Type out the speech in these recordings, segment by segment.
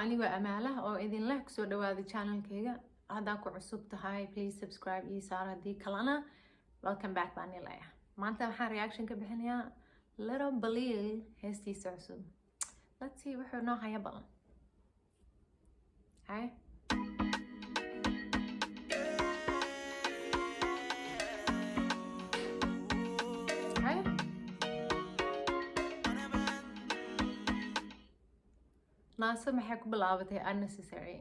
وأنيقو أماله أو إذن لك سو دوادي channel كيغا هداكو عصوب تهاي please subscribe يسارة دي كلانا welcome back باني لايا مانتا محا reaction كبحنيا Lil Baliil هستي سعسو let's see وحو نوها يبلا هاي ناسا maxay ku bilaabatay unnecessary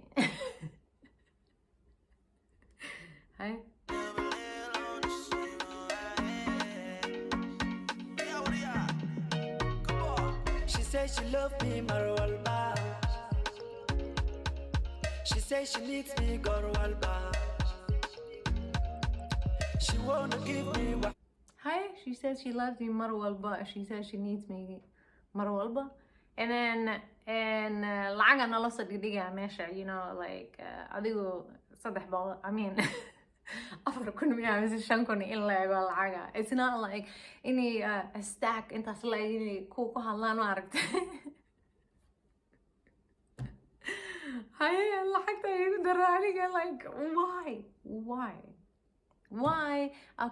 hay She says she loves me marwalba She says she needs me gorwalba She wanna give me what Hi, she says she loves me marwalba she says she needs me marwalba and then lacaga nala soo dhigdhigaa meesha you know like adigu 300 I mean 4,000 miya mise 5,000 in la eego lacaga it's not like any a stack intaas la inay ku hadlaan ma aragtay hay lacagta igu daraaliga like why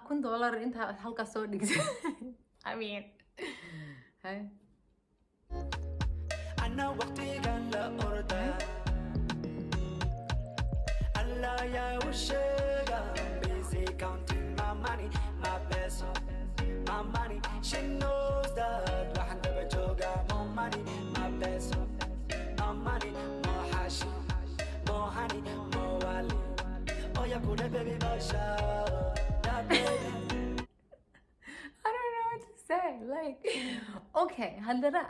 $1,000 inta halka soo dhigtay I mean hay أنا وقتي كان لا أرضى الله يا وشيغا busy counting my money my peso my money she knows that وحنا بجوغا more money my peso my money more hashi more honey more wali oh ya kule baby basha that baby like okay هلنا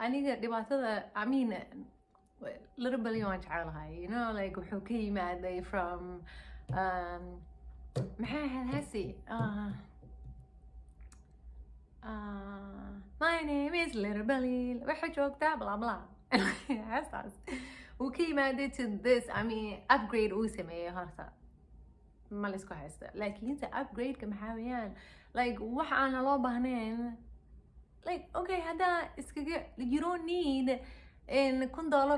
أنيقة دبعتها I mean Lil Baliil waan jecelahay you know like wuxuu ka yimaaday from maxay ahayd heesi my name is Lil Baliil waxay joogtaa blah blah heestaas wuu ka yimaaday to this I mean upgrade uu sameeyay horta ma la isku haysta laakiinse upgrade-ka maxaa weeyaan like waxa aan loo baahnayn like okay hada iskaga you don't need $1,000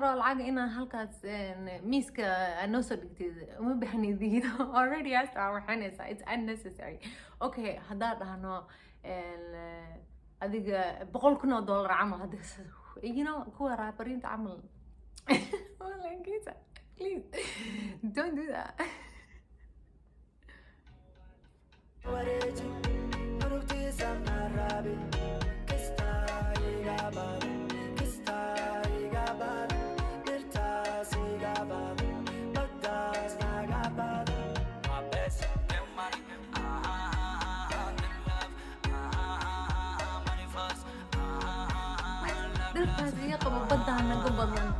oo lacag inaan halkaas miiska noo soo dhigtid uma baahnidid already hasta waxaanaysa it's unnecessary okay hada dhahno adiga $100,000 camal hada you know kuwa raabariinta camal please don't do that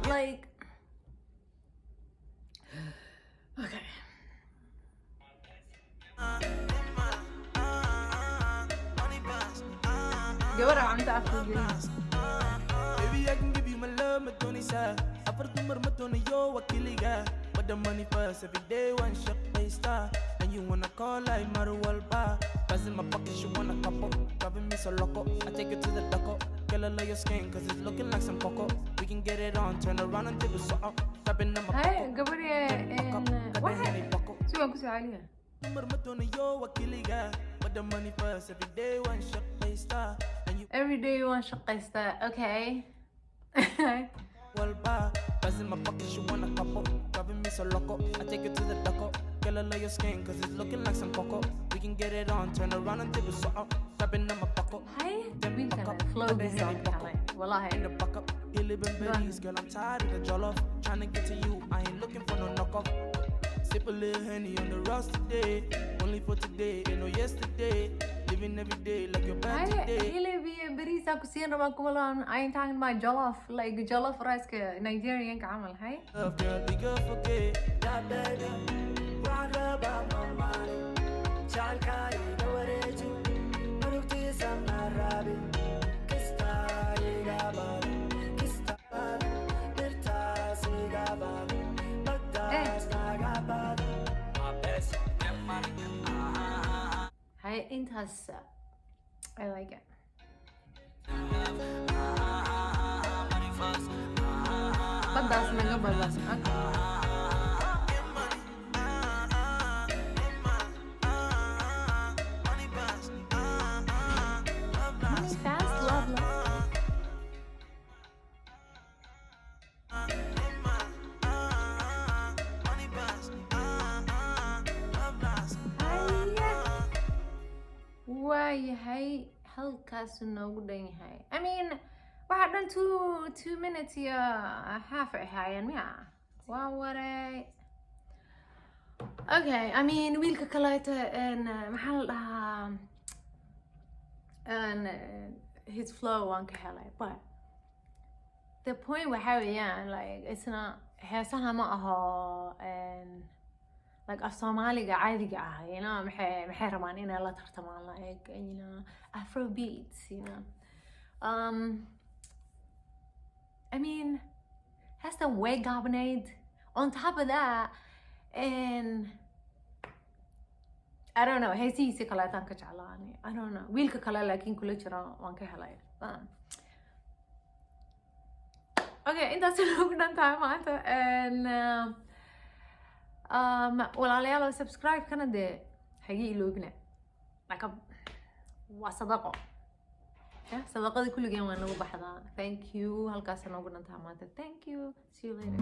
like okay جوار عم تعرفوا Baby I can give you my love my Tony sa Apart number my Tony yo wakiliga But the money first every day one shot pay star And you wanna call like Marwal Ba Pass in my pocket she wanna couple Driving me so loco I take it to the doco Girl I love your skin cause it's looking like some cocoa We can get it on turn around and dip it so up Tapping on my هاي قبل واحد شو أقول عليها number my Tony yo wakiliga But the money first every day one shot pay star every day you want shaqaysta okay Walba, pass in my pocket, she wanna couple. Driving me so loco, I take it to the doco. Girl, I love your skin, cause it's looking like some cocoa. We can get it on, turn around and dip it so up. Tapping on my pocket. Hi, we can flow this song, Wallahi. In the buck up, you live in Belize, girl, I'm tired of the jollof. Trying to get to you, I ain't looking for no knockoff. Sip a little Henny on the rocks today. Only for today, ain't no yesterday. Living every day like your bad today. Hele bariis aku siin rabaa kumalaan I ain't talking about jollof like jollof rice ka Nigerian ka camal hay Love girl, we go forget that baby. Round about my money. Child kai no reji. Murukti samna rabi. Kista igaba. Kista birta sigaba. Bagdas nagaba. My best money. hay intaas I like it Money first. baddaas naga badas. Okay. Money fast, love, love. Waayahay halkaas noogu dhan yahay. I mean, waxaa dhan 2 minutes iyo half ay ahaayeen miya? Waa waray. Okay, I mean wiilka kaleeto maxaa la dhahaa his flow waan ka helay, but the point waxaa weeyaan like isna heesaha ma aho like af Soomaaliga caadiga ah, you know, maxay rabaan inay la tartamaan like, you know, Afro beats, you know. I mean, heestan way gaabnayd. On top of that, and I don't know, heesihiisi kaleetaan ka jeclaani. I don't know. Wiilka kale laakiin kula jira waan ka helay. Okay, intaas noogu dhan tahay maanta. And walaalayaal subscribe kana dee hagi iloobina. Like waa sadaqo. sadaqadii kulligeen waa nagu baxdaa. Thank you. Halkaas noogu dhan tahay maanta. Thank you. See you later.